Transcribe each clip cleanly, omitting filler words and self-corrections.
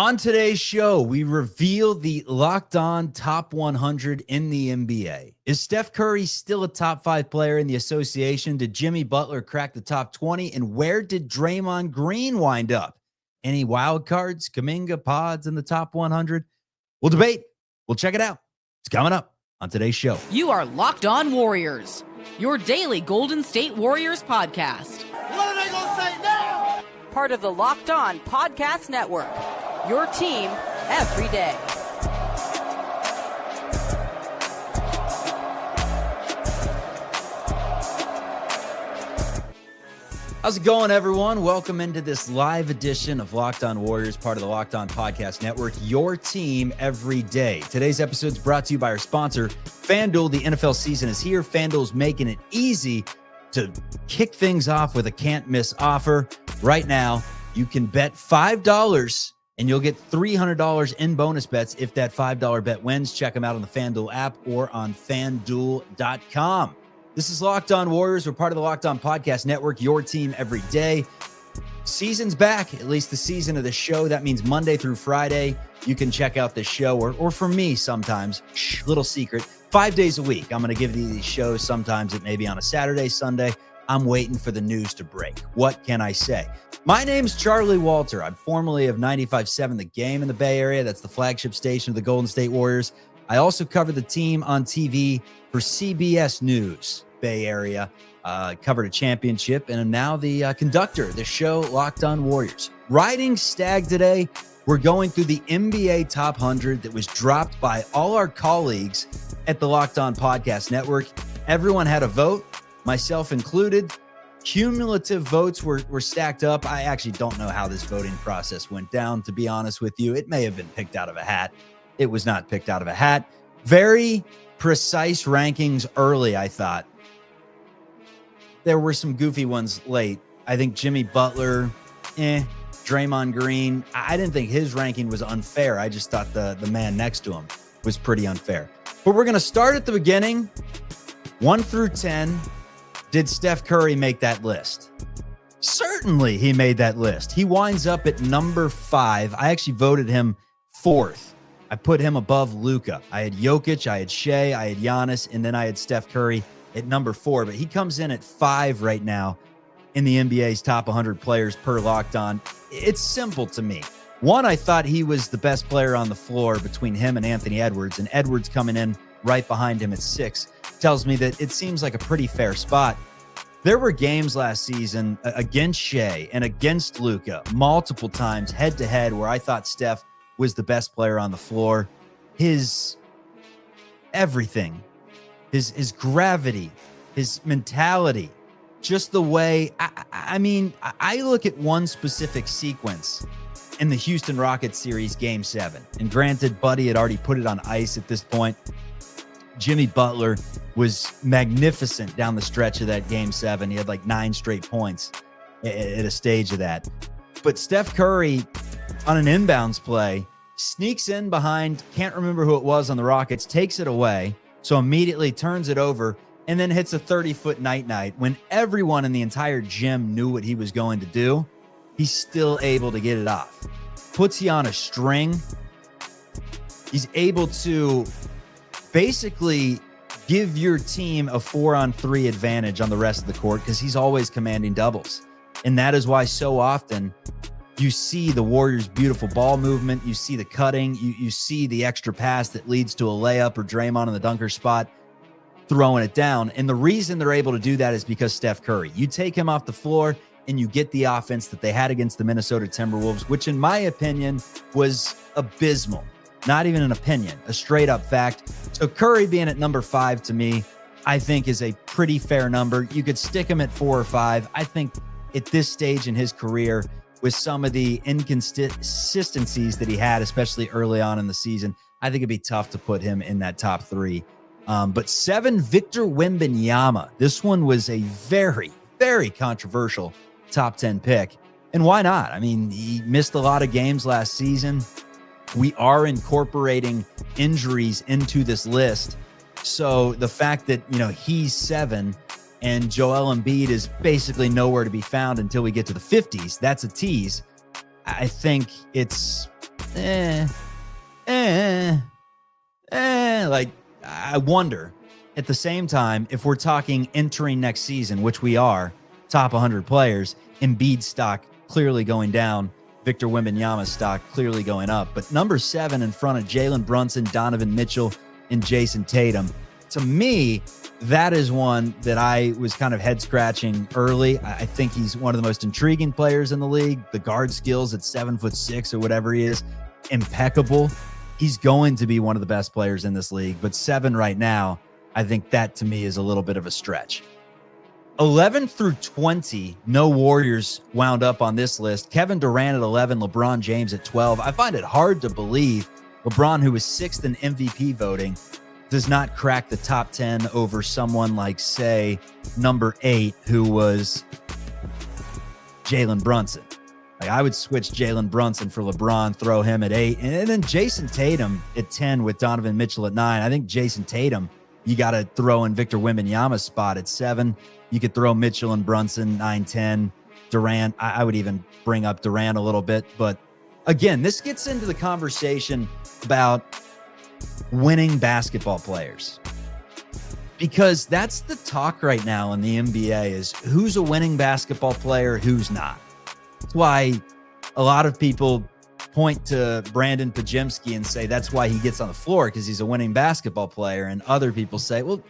On today's show, we reveal the Locked On Top 100 in the NBA. Is Steph Curry still a top 5 player in the association? Did Jimmy Butler crack the top 20? And where did Draymond Green wind up? Any wild cards, Kuminga, pods in the top 100? We'll debate. We'll check it out. It's coming up on today's show. You are Locked On Warriors, your daily Golden State Warriors podcast. What are they going to say now? Part of the Locked On Podcast Network. Your team every day. How's it going, everyone? Welcome into this live edition of Locked On Warriors, part of the Locked On Podcast Network, your team every day. Today's episode is brought to you by our sponsor, FanDuel. The NFL season is here. FanDuel's making it easy to kick things off with a can't-miss offer. Right now, you can bet $5 and you'll get $300 in bonus bets if that $5 bet wins. Check them out on the FanDuel app or on FanDuel.com. This is Locked On Warriors. We're part of the Locked On Podcast Network, your team every day. Season's back, at least the season of the show. That means Monday through Friday, you can check out the show, or for me sometimes, little secret, 5 days a week. I'm going to give you these shows. Sometimes it may be on a Saturday, Sunday. I'm waiting for the news to break. What can I say? My name's Charlie Walter. I'm formerly of 95.7 The Game in the Bay Area. That's the flagship station of the Golden State Warriors. I also cover the team on TV for CBS News Bay Area. Covered a championship and am now the conductor of the show Locked On Warriors. Riding Stag today, we're going through the NBA Top 100 that was dropped by all our colleagues at the Locked On Podcast Network. Everyone had a vote, myself included. Cumulative votes were stacked up. I actually don't know how this voting process went down, to be honest with you. It may have been picked out of a hat. It was not picked out of a hat. Very precise rankings early, I thought. There were some goofy ones late. I think Jimmy Butler, Draymond Green. I didn't think his ranking was unfair. I just thought the man next to him was pretty unfair. But we're going to start at the beginning, 1 through 10. Did Steph Curry make that list? Certainly he made that list. He winds up at number 5. I actually voted him 4th. I put him above Luka. I had Jokic, I had Shea, I had Giannis, and then I had Steph Curry at number 4. But he comes in at 5 right now in the NBA's top 100 players per Locked On. It's simple to me. One, I thought he was the best player on the floor between him and Anthony Edwards, and Edwards coming in right behind him at 6 tells me that it seems like a pretty fair spot. There were games last season against Shea and against Luka multiple times head-to-head where I thought Steph was the best player on the floor. His everything, his gravity, his mentality, just the way, I look at one specific sequence in the Houston Rockets series Game 7. And granted, Buddy had already put it on ice at this point. Jimmy Butler was magnificent down the stretch of that Game 7. He had like 9 straight points at a stage of that. But Steph Curry on an inbounds play sneaks in behind, can't remember who it was on the Rockets, takes it away, so immediately turns it over, and then hits a 30-foot night-night. When everyone in the entire gym knew what he was going to do, he's still able to get it off. Puts you on a string. He's able to basically give your team a 4-on-3 advantage on the rest of the court because he's always commanding doubles. And that is why so often you see the Warriors' beautiful ball movement. You see the cutting. You see the extra pass that leads to a layup or Draymond in the dunker spot throwing it down. And the reason they're able to do that is because Steph Curry. You take him off the floor and you get the offense that they had against the Minnesota Timberwolves, which in my opinion was abysmal. Not even an opinion, a straight up fact. So Curry being at number 5 to me, I think is a pretty fair number. You could stick him at 4 or 5. I think at this stage in his career, with some of the inconsistencies that he had, especially early on in the season, I think it'd be tough to put him in that top 3. But 7, Victor Wembanyama. This one was a very, very controversial top 10 pick. And why not? I mean, he missed a lot of games last season. We are incorporating injuries into this list. So the fact that, he's 7 and Joel Embiid is basically nowhere to be found until we get to the 50s, that's a tease. I think it's Like, I wonder at the same time, if we're talking entering next season, which we are, top 100 players, Embiid stock clearly going down, Victor Wembanyama's stock clearly going up. But number 7 in front of Jalen Brunson, Donovan Mitchell, and Jason Tatum. To me, that is one that I was kind of head scratching early. I think he's one of the most intriguing players in the league. The guard skills at 7'6" or whatever he is, impeccable. He's going to be one of the best players in this league. But 7 right now, I think that to me is a little bit of a stretch. 11 through 20, no Warriors wound up on this list. Kevin Durant at 11, LeBron James at 12. I find it hard to believe LeBron, who was 6th in MVP voting, does not crack the top 10 over someone like, say, number 8, who was Jalen Brunson. Like, I would switch Jalen Brunson for LeBron, throw him at 8. And then Jason Tatum at 10 with Donovan Mitchell at 9. I think Jason Tatum, you got to throw in Victor Wembanyama's spot at 7. You could throw Mitchell and Brunson 9, 10. Durant, I would even bring up Durant a little bit. But again, this gets into the conversation about winning basketball players, because that's the talk right now in the NBA is who's a winning basketball player, who's not. That's why a lot of people point to Brandon Pajemski and say that's why he gets on the floor, because he's a winning basketball player. And other people say, well,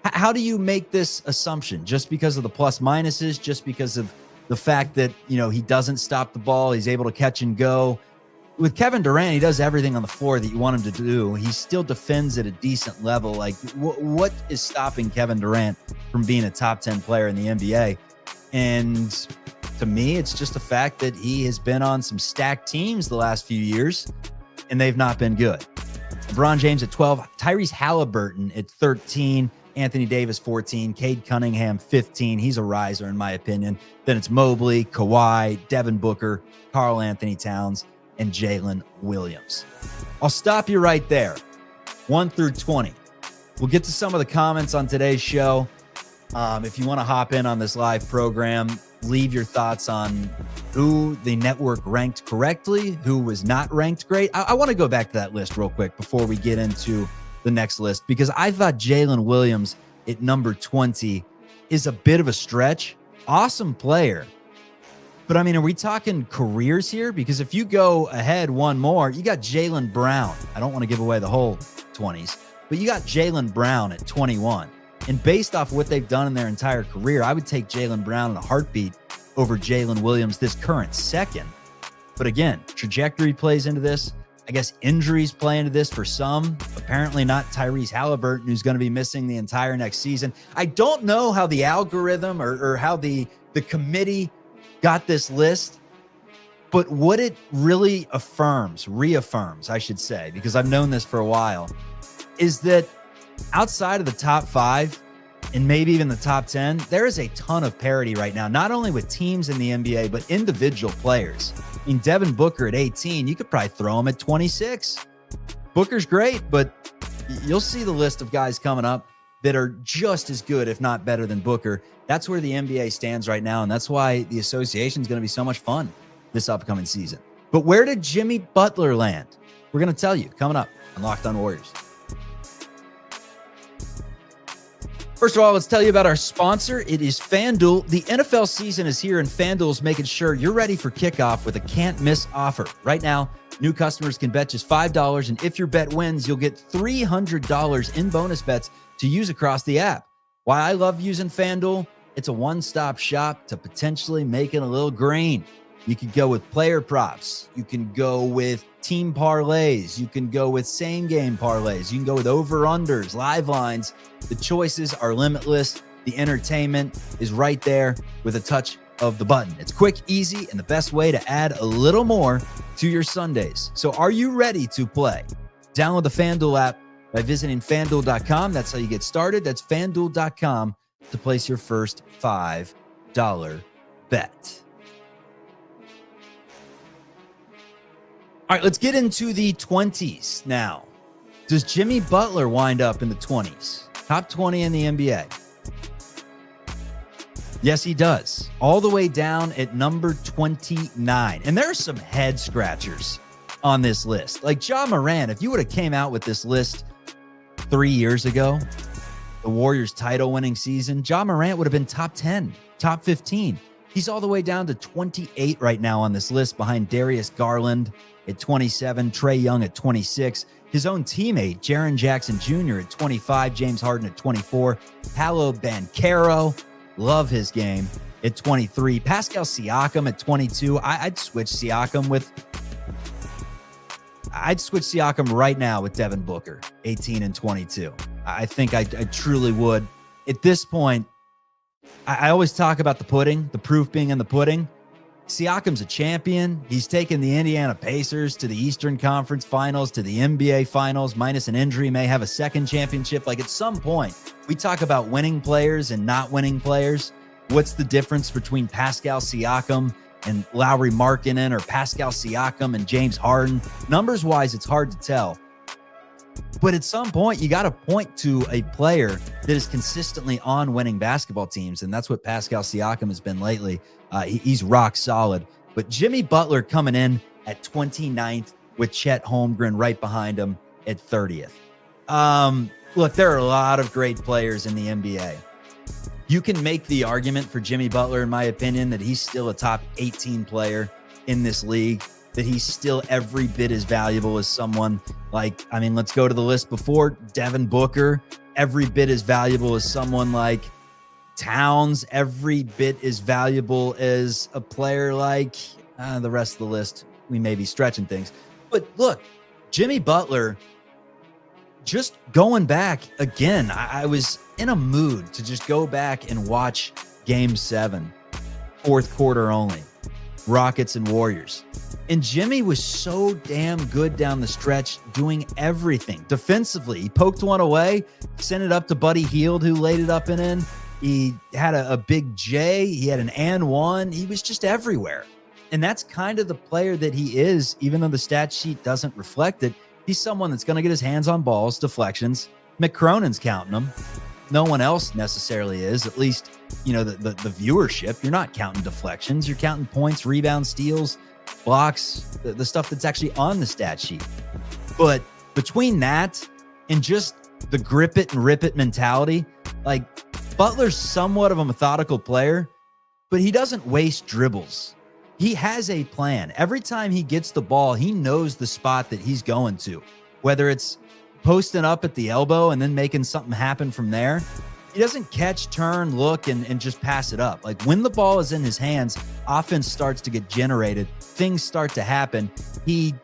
how do you make this assumption? Just because of the plus minuses, just because of the fact that, you know, he doesn't stop the ball, he's able to catch and go. With Kevin Durant, he does everything on the floor that you want him to do. He still defends at a decent level. Like, what is stopping Kevin Durant from being a top 10 player in the NBA? And to me, it's just the fact that he has been on some stacked teams the last few years, and they've not been good. LeBron James at 12, Tyrese Halliburton at 13, Anthony Davis 14, Cade Cunningham 15. He's a riser in my opinion. Then it's Mobley, Kawhi, Devin Booker, Karl Anthony Towns, and Jalen Williams. I'll stop you right there. 1 through 20. We'll get to some of the comments on today's show. If you want to hop in on this live program, leave your thoughts on who the network ranked correctly, who was not ranked great. I want to go back to that list real quick before we get into the next list, because I thought Jalen Williams at number 20 is a bit of a stretch. Awesome player. But I mean, are we talking careers here? Because if you go ahead one more, you got Jaylen Brown. I don't want to give away the whole 20s, but you got Jaylen Brown at 21. And based off what they've done in their entire career, I would take Jaylen Brown in a heartbeat over Jalen Williams, this current second. But again, trajectory plays into this. I guess injuries play into this for some. Apparently not Tyrese Halliburton, who's going to be missing the entire next season. I don't know how the algorithm or how the committee got this list, but what it really reaffirms, I should say, because I've known this for a while, is that outside of the top 5 and maybe even the top 10, there is a ton of parity right now, not only with teams in the NBA, but individual players. I mean, Devin Booker at 18, you could probably throw him at 26. Booker's great, but you'll see the list of guys coming up that are just as good, if not better than Booker. That's where the NBA stands right now, and that's why the association is going to be so much fun this upcoming season. But where did Jimmy Butler land? We're going to tell you coming up on Locked On Warriors. First of all, let's tell you about our sponsor. It is FanDuel. The NFL season is here, and FanDuel is making sure you're ready for kickoff with a can't-miss offer. Right now, new customers can bet just $5, and if your bet wins, you'll get $300 in bonus bets to use across the app. Why I love using FanDuel? It's a one-stop shop to potentially making a little green. You could go with player props. You can go with team parlays. You can go with same-game parlays. You can go with over-unders, live lines. The choices are limitless. The entertainment is right there with a touch of the button. It's quick, easy, and the best way to add a little more to your Sundays. So are you ready to play? Download the FanDuel app by visiting FanDuel.com. That's how you get started. That's FanDuel.com to place your first $5 bet. All right, let's get into the 20s now. Does Jimmy Butler wind up in the 20s? Top 20 in the NBA? Yes, he does. All the way down at number 29. And there are some head scratchers on this list. Like Ja Morant, if you would have came out with this list 3 years ago, the Warriors title winning season, Ja Morant would have been top 10, top 15. He's all the way down to 28 right now on this list behind Darius Garland at 27, Trae Young at 26, his own teammate, Jaren Jackson Jr. at 25, James Harden at 24, Paolo Banchero, love his game, at 23, Pascal Siakam at 22. I'd switch Siakam right now with Devin Booker, 18 and 22. I think I truly would. At this point, I always talk about the pudding, the proof being in the pudding. Siakam's a champion. He's taken the Indiana Pacers to the Eastern Conference Finals, to the NBA Finals, minus an injury, may have a second championship. Like, at some point, we talk about winning players and not winning players. What's the difference between Pascal Siakam and Lauri Markkanen, or Pascal Siakam and James Harden? Numbers-wise, it's hard to tell. But at some point, you got to point to a player that is consistently on winning basketball teams, and that's what Pascal Siakam has been lately. He's rock solid. But Jimmy Butler coming in at 29th with Chet Holmgren right behind him at 30th. Look, there are a lot of great players in the NBA. You can make the argument for Jimmy Butler, in my opinion, that he's still a top 18 player in this league, that he's still every bit as valuable as someone like, let's go to the list before. Devin Booker, every bit as valuable as someone like Towns, every bit as valuable as a player like the rest of the list. We may be stretching things. But look, Jimmy Butler, just going back again, I was in a mood to just go back and watch Game 7, fourth quarter only, Rockets and Warriors. And Jimmy was so damn good down the stretch, doing everything. Defensively, he poked one away, sent it up to Buddy Hield, who laid it up and in. He had a big J. He had an and one. He was just everywhere. And that's kind of the player that he is, even though the stat sheet doesn't reflect it. He's someone that's going to get his hands on balls, deflections. McCronin's counting them. No one else necessarily is, at least, the viewership. You're not counting deflections. You're counting points, rebounds, steals, blocks, the stuff that's actually on the stat sheet. But between that and just the grip it and rip it mentality, like, Butler's somewhat of a methodical player, but he doesn't waste dribbles. He has a plan. Every time he gets the ball, he knows the spot that he's going to, whether it's posting up at the elbow and then making something happen from there. He doesn't catch, turn, look, and just pass it up. Like, when the ball is in his hands, offense starts to get generated. Things start to happen. He,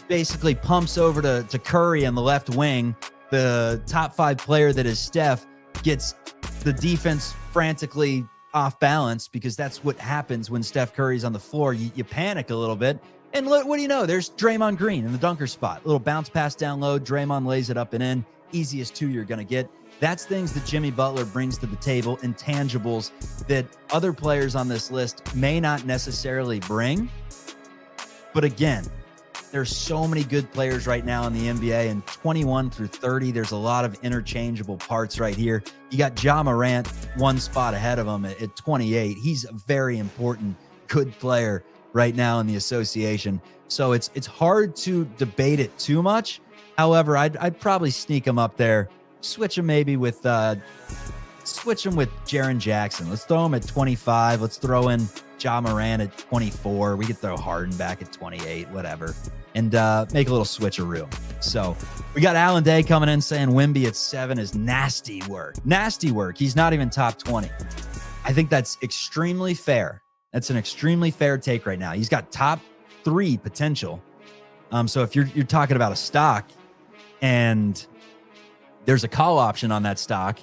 basically pumps over to Curry on the left wing. The top 5 player that is Steph gets the defense frantically off balance, because that's what happens when Steph Curry's on the floor. You panic a little bit. And what do you know? There's Draymond Green in the dunker spot. Little bounce pass down low. Draymond lays it up and in. Easiest 2 you're going to get. That's things that Jimmy Butler brings to the table, intangibles that other players on this list may not necessarily bring. But again, there's so many good players right now in the NBA, and 21 through 30, there's a lot of interchangeable parts right here. You got Ja Morant one spot ahead of him at 28. He's a very important, good player right now in the association. So it's hard to debate it too much. However, I'd probably sneak him up there. Switch him maybe with Jaren Jackson. Let's throw him at 25. Let's throw in Ja Morant at 24. We could throw Harden back at 28, whatever, and make a little switcheroo. So we got Alan Day coming in saying Wemby at 7 is nasty work. Nasty work. He's not even top 20. I think that's extremely fair. That's an extremely fair take right now. He's got top 3 potential. So if you're talking about a stock and there's a call option on that stock,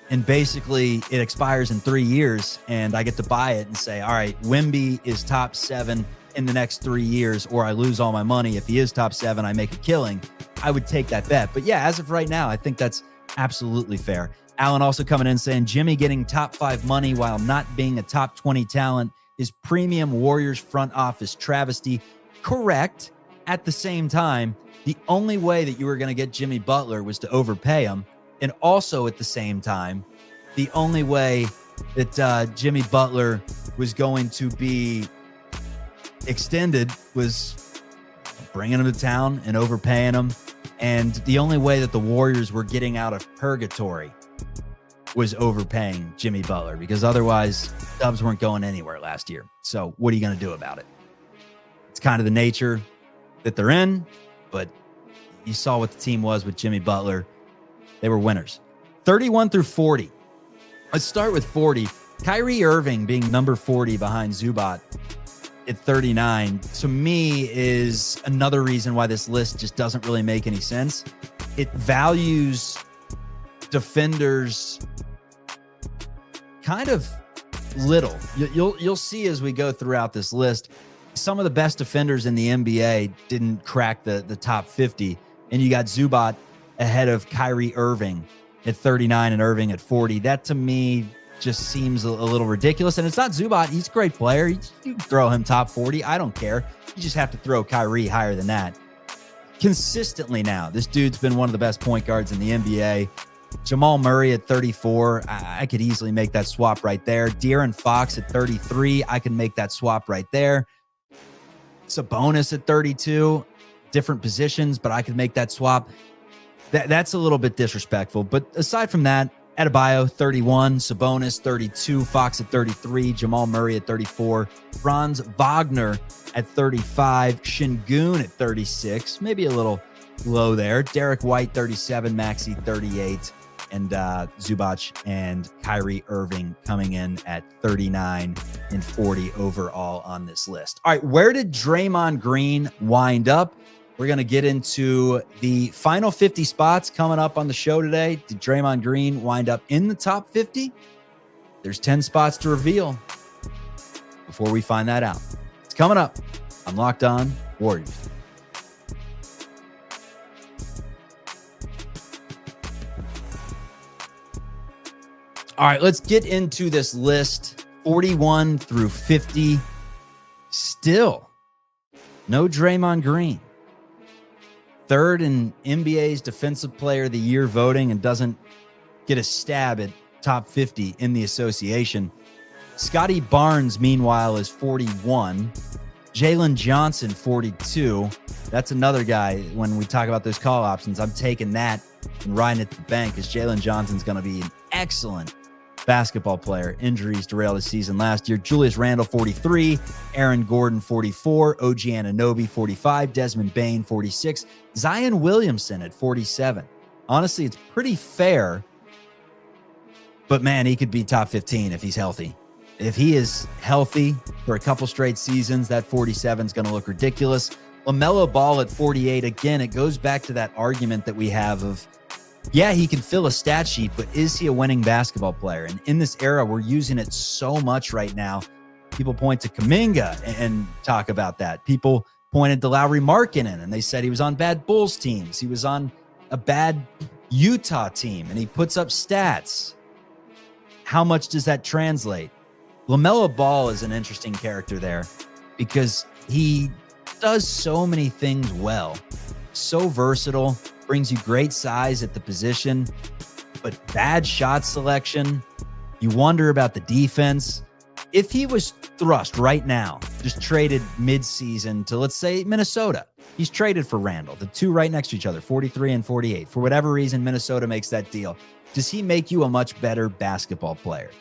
and basically it expires in 3 years, and I get to buy it and say, all right, Wemby is top 7 in the next 3 years, or I lose all my money. If he is top 7, I make a killing. I would take that bet. But yeah, as of right now, I think that's absolutely fair. Alan also coming in saying Jimmy getting top 5 money while not being a top 20 talent is premium Warriors front office travesty. Correct. At the same time, the only way that you were going to get Jimmy Butler was to overpay him. And also at the same time, the only way that Jimmy Butler was going to be extended was bringing him to town and overpaying him. And the only way that the Warriors were getting out of purgatory was overpaying Jimmy Butler, because otherwise Dubs weren't going anywhere last year. So what are you going to do about it? It's kind of the nature that they're in, but you saw what the team was with Jimmy Butler. They were winners. 31 through 40. Let's start with 40. Kyrie Irving being number 40 behind Zubac at 39, to me, is another reason why this list just doesn't really make any sense. It values defenders kind of little. You'll see as we go throughout this list, some of the best defenders in the NBA didn't crack the top 50, and you got Zubac ahead of Kyrie Irving at 39 and Irving at 40. That to me just seems a little ridiculous. And it's not Zubac. He's a great player. You can throw him top 40. I don't care. You just have to throw Kyrie higher than that. Consistently now, this dude's been one of the best point guards in the NBA. Jamal Murray at 34. I could easily make that swap right there. De'Aaron Fox at 33. I can make that swap right there. Sabonis at 32. Different positions, but I could make that swap. That's a little bit disrespectful. But aside from that, Adebayo, 31, Sabonis, 32, Fox at 33, Jamal Murray at 34, Franz Wagner at 35, Şengün at 36, maybe a little low there, Derek White, 37, Maxey, 38, and Zubac and Kyrie Irving coming in at 39 and 40 overall on this list. All right, where did Draymond Green wind up? We're going to get into the final 50 spots coming up on the show today. Did Draymond Green wind up in the top 50? There's 10 spots to reveal before we find that out. It's coming up on Locked On Warriors. All right, let's get into this list. 41 through 50. Still no Draymond Green. Third in NBA's Defensive Player of the Year voting and doesn't get a stab at top 50 in the association. Scotty Barnes, meanwhile, is 41. Jalen Johnson, 42. That's another guy, when we talk about those call options, I'm taking that and riding it to the bank, because Jalen Johnson's going to be an excellent basketball player. Injuries derailed his season last year. Julius Randle, 43. Aaron Gordon, 44. OG Anunoby, 45. Desmond Bane, 46. Zion Williamson at 47. Honestly, it's pretty fair, but man, he could be top 15 if he's healthy. If he is healthy for a couple straight seasons, that 47 is going to look ridiculous. LaMelo Ball at 48. Again, it goes back to that argument that we have of, yeah, he can fill a stat sheet, but is he a winning basketball player? And in this era, we're using it so much right now. People point to Kuminga and talk about that. People pointed to Lauri Markkanen, and they said he was on bad Bulls teams. He was on a bad Utah team, and he puts up stats. How much does that translate? LaMelo Ball is an interesting character there, because he does so many things well. So versatile. Brings you great size at the position, but bad shot selection. You wonder about the defense. If he was thrust right now, just traded mid-season to, let's say, Minnesota, he's traded for Randall, the two right next to each other, 43 and 48. For whatever reason, Minnesota makes that deal. Does he make you a much better basketball player?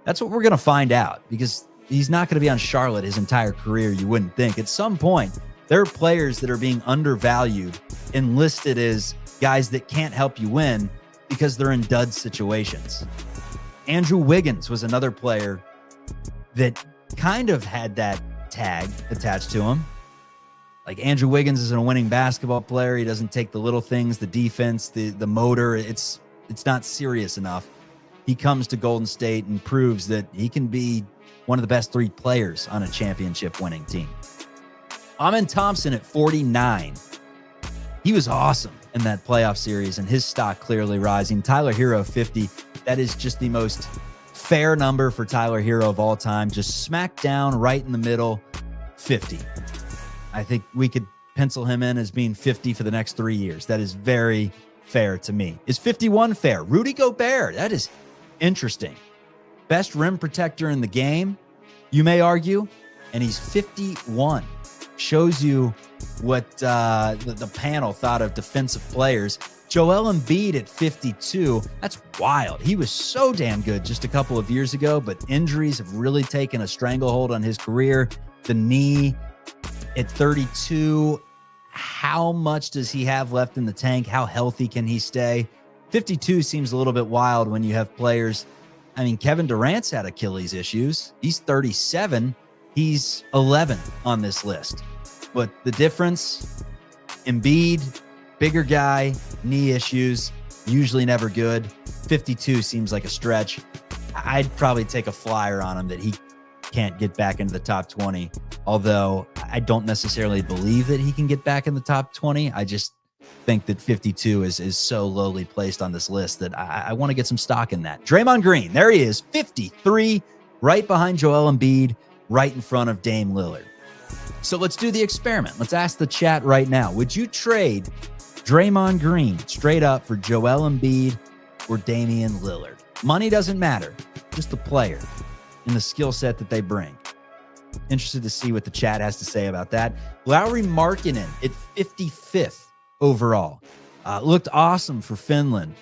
That's what we're going to find out, because he's not going to be on Charlotte his entire career, you wouldn't think. At some point, there are players that are being undervalued and listed as guys that can't help you win because they're in dud situations. Andrew Wiggins was another player that kind of had that tag attached to him. Like, Andrew Wiggins is a winning basketball player. He doesn't take the little things, the defense, the motor. It's not serious enough. He comes to Golden State and proves that he can be one of the best three players on a championship winning team. Amen Thompson at 49. He was awesome in that playoff series, and his stock clearly rising. Tyler Hero, 50. That is just the most fair number for Tyler Hero of all time. Just smack down right in the middle, 50. I think we could pencil him in as being 50 for the next 3 years. That is very fair to me. Is 51 fair? Rudy Gobert. That is interesting. Best rim protector in the game, you may argue, and he's 51. shows you what the panel thought of defensive players. Joel Embiid at 52, that's wild. He was so damn good just a couple of years ago, but injuries have really taken a stranglehold on his career. The knee at 32, how much does he have left in the tank? How healthy can he stay? 52 seems a little bit wild when you have players. I mean, Kevin Durant's had Achilles issues. He's 37. He's 11 on this list. But the difference, Embiid, bigger guy, knee issues, usually never good. 52 seems like a stretch. I'd probably take a flyer on him that he can't get back into the top 20. Although I don't necessarily believe that he can get back in the top 20. I just think that 52 is so lowly placed on this list that I want to get some stock in that. Draymond Green, there he is, 53, right behind Joel Embiid, right in front of Dame Lillard. So let's do the experiment. Let's ask the chat right now. Would you trade Draymond Green straight up for Joel Embiid or Damian Lillard? Money doesn't matter, just the player and the skill set that they bring. Interested to see what the chat has to say about that. Lauri Markkanen at 55th overall. Looked awesome for Finland.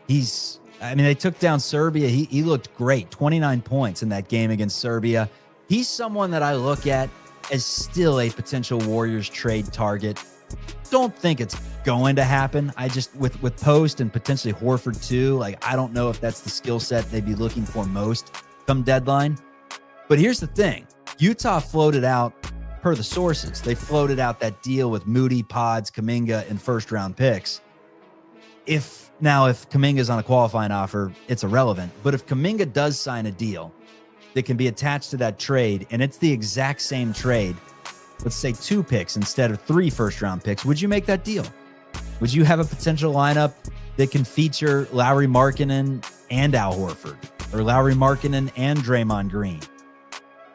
They took down Serbia. He looked great. 29 points in that game against Serbia. He's someone that I look at as still a potential Warriors trade target. Don't think it's going to happen. I just, with Post and potentially Horford too, I don't know if that's the skill set they'd be looking for most come deadline. But here's the thing. Utah floated out, per the sources, they floated out that deal with Moody, Pods, Kuminga, and first-round picks. If Kuminga's on a qualifying offer, it's irrelevant. But if Kuminga does sign a deal that can be attached to that trade, and it's the exact same trade, let's say 2 picks instead of 3 first-round picks, would you make that deal? Would you have a potential lineup that can feature Lauri Markkanen and Al Horford, or Lauri Markkanen and Draymond Green?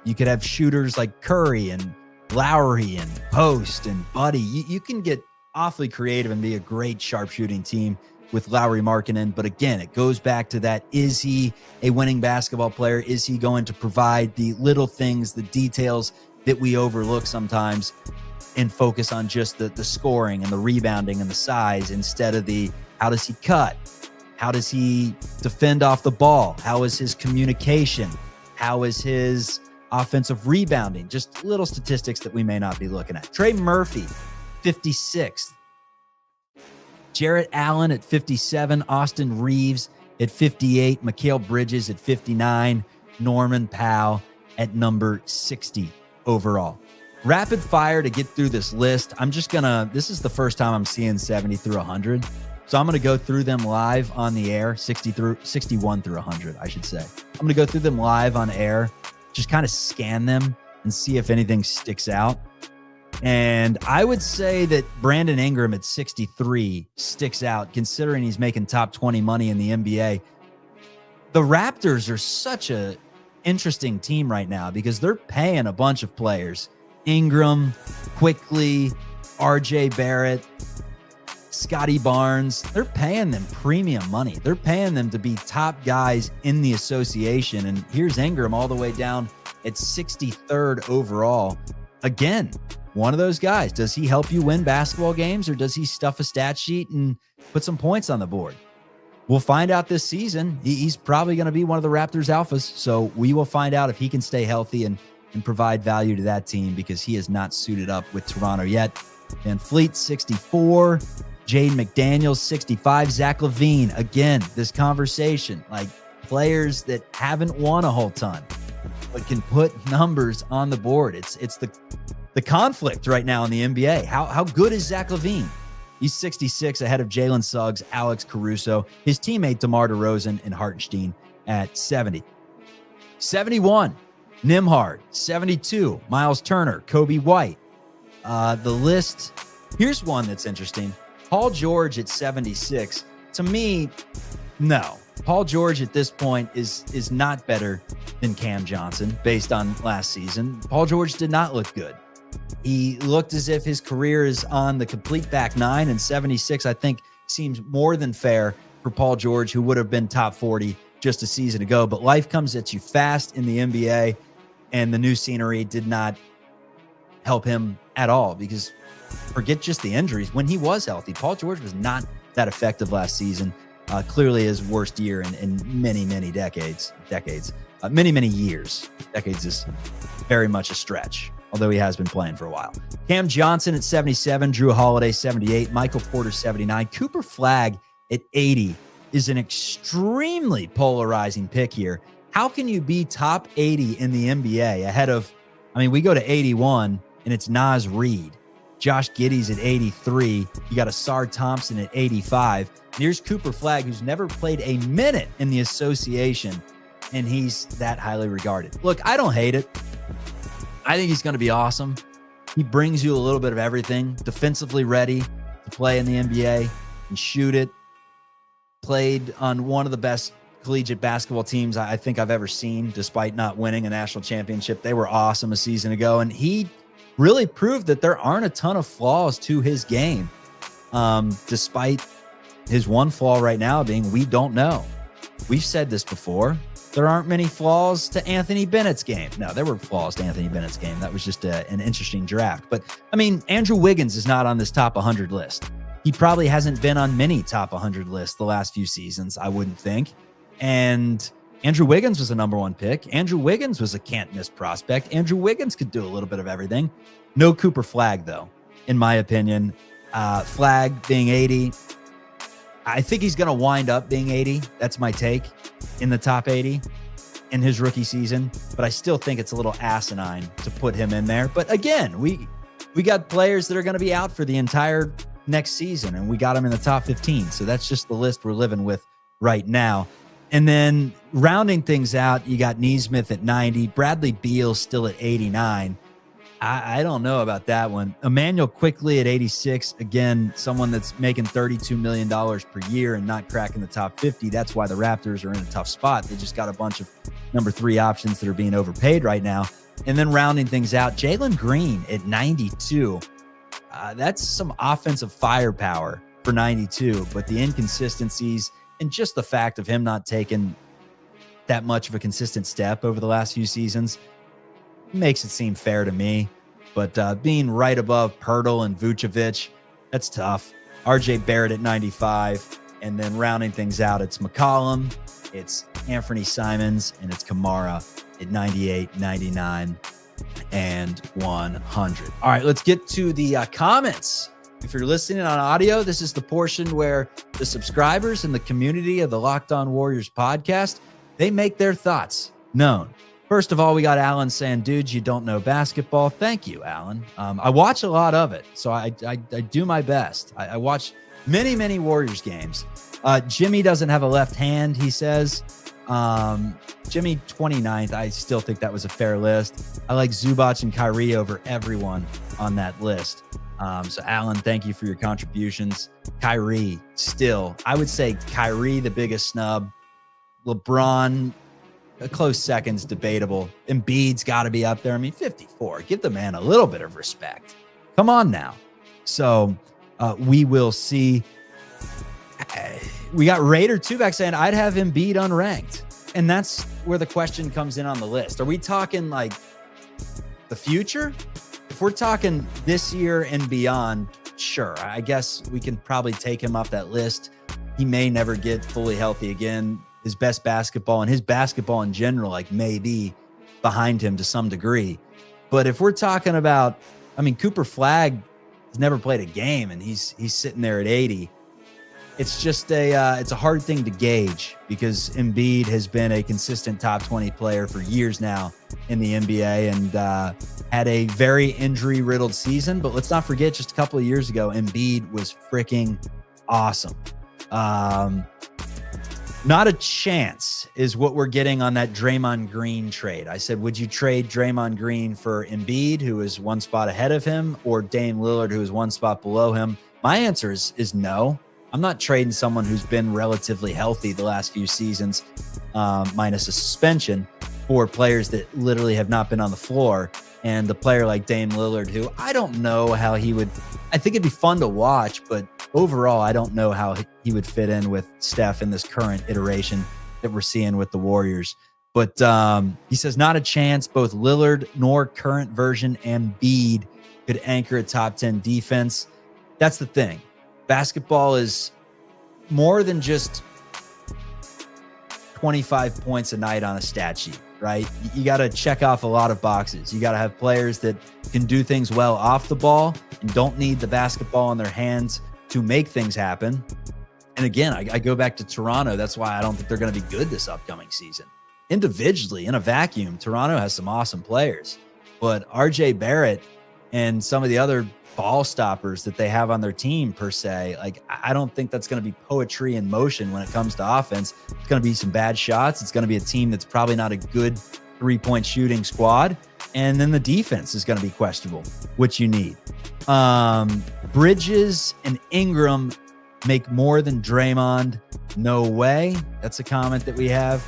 You could have shooters like Curry and Lowry and Post and Buddy. You can get awfully creative and be a great sharpshooting team with Lauri Markkanen. But again, it goes back to that. Is he a winning basketball player? Is he going to provide the little things, the details that we overlook sometimes and focus on just the scoring and the rebounding and the size instead of the how does he cut? How does he defend off the ball? How is his communication? How is his offensive rebounding? Just little statistics that we may not be looking at. Trey Murphy, 56th. Jarrett Allen at 57. Austin Reeves at 58. Mikal Bridges at 59. Norman Powell at number 60 overall. Rapid fire to get through this list. This is the first time I'm seeing 70 through 100. So I'm going to go through them live on the air, 61 through 100, I should say. I'm going to go through them live on air, just kind of scan them and see if anything sticks out. And I would say that Brandon Ingram at 63 sticks out, considering he's making top 20 money in the NBA. The Raptors are such a interesting team right now because they're paying a bunch of players. Ingram, Quickly, RJ Barrett, Scotty Barnes. They're paying them premium money. They're paying them to be top guys in the association. And here's Ingram all the way down at 63rd overall. Again, one of those guys. Does he help you win basketball games, or does he stuff a stat sheet and put some points on the board? We'll find out this season. He's probably going to be one of the Raptors alphas. So we will find out if he can stay healthy and provide value to that team, because he is not suited up with Toronto yet. Van Fleet, 64. Jaden McDaniels, 65. Zach LaVine, again, this conversation, like players that haven't won a whole ton, but can put numbers on the board. It's the conflict right now in the NBA. How good is Zach LaVine? He's 66, ahead of Jalen Suggs, Alex Caruso, his teammate DeMar DeRozan, and Hartenstein at 70. 71, Nembhard. 72, Miles Turner, Kobe White. The list, here's one that's interesting. Paul George at 76. To me, no. Paul George at this point is not better than Cam Johnson based on last season. Paul George did not look good. He looked as if his career is on the complete back nine, and 76, I think, seems more than fair for Paul George, who would have been top 40 just a season ago. But life comes at you fast in the NBA, and the new scenery did not help him at all, because forget just the injuries. When he was healthy, Paul George was not that effective last season. Clearly his worst year in many, many decades, many years. Decades is very much a stretch, although he has been playing for a while. Cam Johnson at 77, Drew Holiday 78, Michael Porter 79, Cooper Flagg at 80 is an extremely polarizing pick here. How can you be top 80 in the NBA ahead of, we go to 81 and it's Naz Reid, Josh Giddey's at 83. You got Asar Thompson at 85. Here's Cooper Flagg, who's never played a minute in the association, and he's that highly regarded. Look, I don't hate it. I think he's going to be awesome. He brings you a little bit of everything. Defensively ready to play in the NBA and shoot it. Played on one of the best collegiate basketball teams I think I've ever seen, despite not winning a national championship. They were awesome a season ago, and he really proved that there aren't a ton of flaws to his game, despite his one flaw right now being we don't know. We've said this before. There aren't many flaws to Anthony Bennett's game. No, there were flaws to Anthony Bennett's game. That was just an interesting draft. But, Andrew Wiggins is not on this top 100 list. He probably hasn't been on many top 100 lists the last few seasons, I wouldn't think. And Andrew Wiggins was a number one pick. Andrew Wiggins was a can't-miss prospect. Andrew Wiggins could do a little bit of everything. No Cooper Flagg, though, in my opinion. Flagg being 80, I think he's going to wind up being 80. That's my take, in the top 80 in his rookie season. But I still think it's a little asinine to put him in there. But again, we got players that are going to be out for the entire next season, and we got them in the top 15. So that's just the list we're living with right now. And then rounding things out, you got Nesmith at 90, Bradley Beal still at 89. I don't know about that one. Emmanuel Quickley at 86. Again, someone that's making $32 million per year and not cracking the top 50. That's why the Raptors are in a tough spot. They just got a bunch of number 3 options that are being overpaid right now. And then rounding things out, Jalen Green at 92. That's some offensive firepower for 92, but the inconsistencies and just the fact of him not taking that much of a consistent step over the last few seasons makes it seem fair to me. But being right above Pirtle and Vucevic, that's tough. RJ Barrett at 95. And then rounding things out, it's McCollum, it's Anthony Simons, and it's Kamara at 98, 99, and 100. All right, let's get to the comments. If you're listening on audio, this is the portion where the subscribers and the community of the Locked On Warriors podcast, they make their thoughts known. First of all, we got Alan saying, dude, you don't know basketball. Thank you, Alan. I watch a lot of it, so I do my best. I watch many Warriors games. Jimmy doesn't have a left hand, he says. Jimmy 29th, I still think that was a fair list. I like Zubac and Kyrie over everyone on that list. So Alan, thank you for your contributions. Kyrie, still, I would say Kyrie, the biggest snub. LeBron, a close second's debatable. Embiid's got to be up there. 54. Give the man a little bit of respect. Come on now. So we will see. We got Raider 2 saying, I'd have Embiid unranked. And that's where the question comes in on the list. Are we talking like the future? If we're talking this year and beyond, sure. I guess we can probably take him off that list. He may never get fully healthy again. His best basketball and his basketball in general, like maybe behind him to some degree. But if we're talking about, Cooper Flagg has never played a game and he's sitting there at 80. It's just it's a hard thing to gauge because Embiid has been a consistent top 20 player for years now in the NBA and had a very injury-riddled season. But let's not forget, just a couple of years ago, Embiid was freaking awesome. Not a chance is what we're getting on that Draymond Green trade. I said, would you trade Draymond Green for Embiid, who is one spot ahead of him, or Dame Lillard, who is one spot below him? My answer is no. I'm not trading someone who's been relatively healthy the last few seasons, minus a suspension, for players that literally have not been on the floor. And the player like Dame Lillard, who I don't know how he would, I think it'd be fun to watch, but overall, I don't know how he would fit in with Steph in this current iteration that we're seeing with the Warriors. But he says, not a chance. Both Lillard nor current version Embiid could anchor a top 10 defense. That's the thing. Basketball is more than just 25 points a night on a stat sheet, right? You got to check off a lot of boxes. You got to have players that can do things well off the ball and don't need the basketball in their hands to make things happen. And again, I go back to Toronto. That's why I don't think they're going to be good this upcoming season. Individually, in a vacuum, Toronto has some awesome players. But RJ Barrett and some of the other ball stoppers that they have on their team, per se, like, I don't think that's going to be poetry in motion when it comes to offense. It's going to be some bad shots. It's going to be a team that's probably not a good three-point shooting squad. And then the defense is going to be questionable, which you need. Bridges and Ingram make more than Draymond. No way. That's a comment that we have.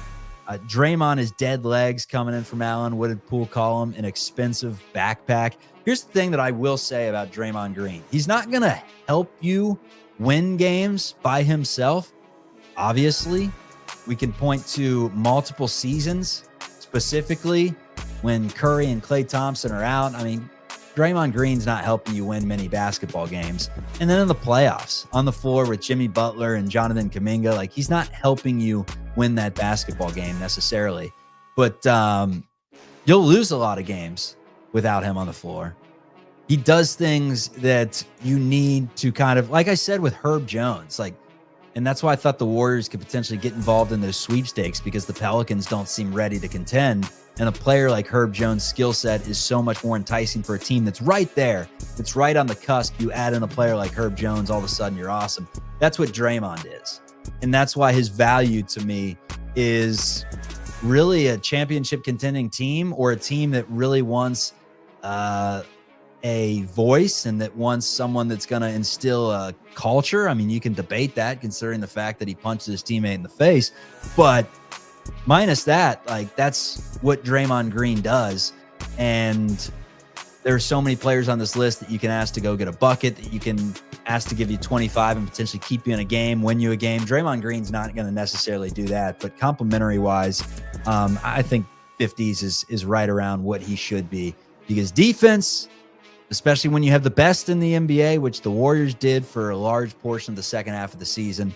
Draymond is dead legs coming in from Allen. What did Poole call him? An expensive backpack. Here's the thing that I will say about Draymond Green. He's not going to help you win games by himself. Obviously, we can point to multiple seasons, specifically when Curry and Klay Thompson are out. I mean, Draymond Green's not helping you win many basketball games. And then in the playoffs, on the floor with Jimmy Butler and Jonathan Kuminga, like, he's not helping you win that basketball game necessarily. But you'll lose a lot of games without him on the floor. He does things that you need to kind of, like I said with Herb Jones, like, and that's why I thought the Warriors could potentially get involved in those sweepstakes, because the Pelicans don't seem ready to contend. And a player like Herb Jones' skill set is so much more enticing for a team that's right there. It's right on the cusp. You add in a player like Herb Jones, all of a sudden you're awesome. That's what Draymond is. And that's why his value to me is really a championship contending team, or a team that really wants a voice and that wants someone that's going to instill a culture. I mean, you can debate that considering the fact that he punched his teammate in the face, but minus that, like, that's what Draymond Green does. And there are so many players on this list that you can ask to go get a bucket, that you can ask to give you 25 and potentially keep you in a game, win you a game. Draymond Green's not going to necessarily do that, but complimentary wise, I think 50s is right around what he should be, because defense, especially when you have the best in the NBA, which the Warriors did for a large portion of the second half of the season,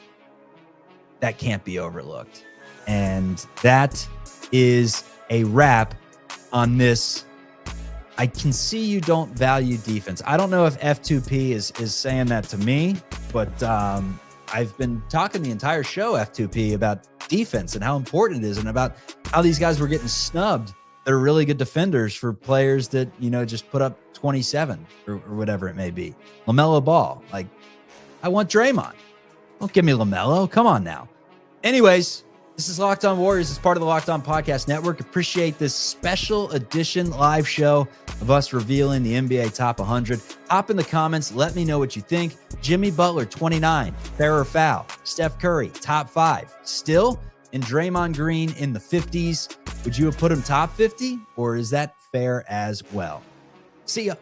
that can't be overlooked. And that is a wrap on this. I can see you don't value defense. I don't know if F2P is saying that to me, but I've been talking the entire show, F2P, about defense and how important it is, and about how these guys were getting snubbed. They're really good defenders for players that, you know, just put up 27 or whatever it may be. LaMelo Ball. Like, I want Draymond. Don't give me LaMelo. Come on now. Anyways, this is Locked On Warriors. It's part of the Locked On Podcast Network. Appreciate this special edition live show of us revealing the NBA Top 100. Hop in the comments. Let me know what you think. Jimmy Butler, 29. Fair or foul? Steph Curry, top 5. Still? And Draymond Green in the 50s. Would you have put him top 50? Or is that fair as well? See ya.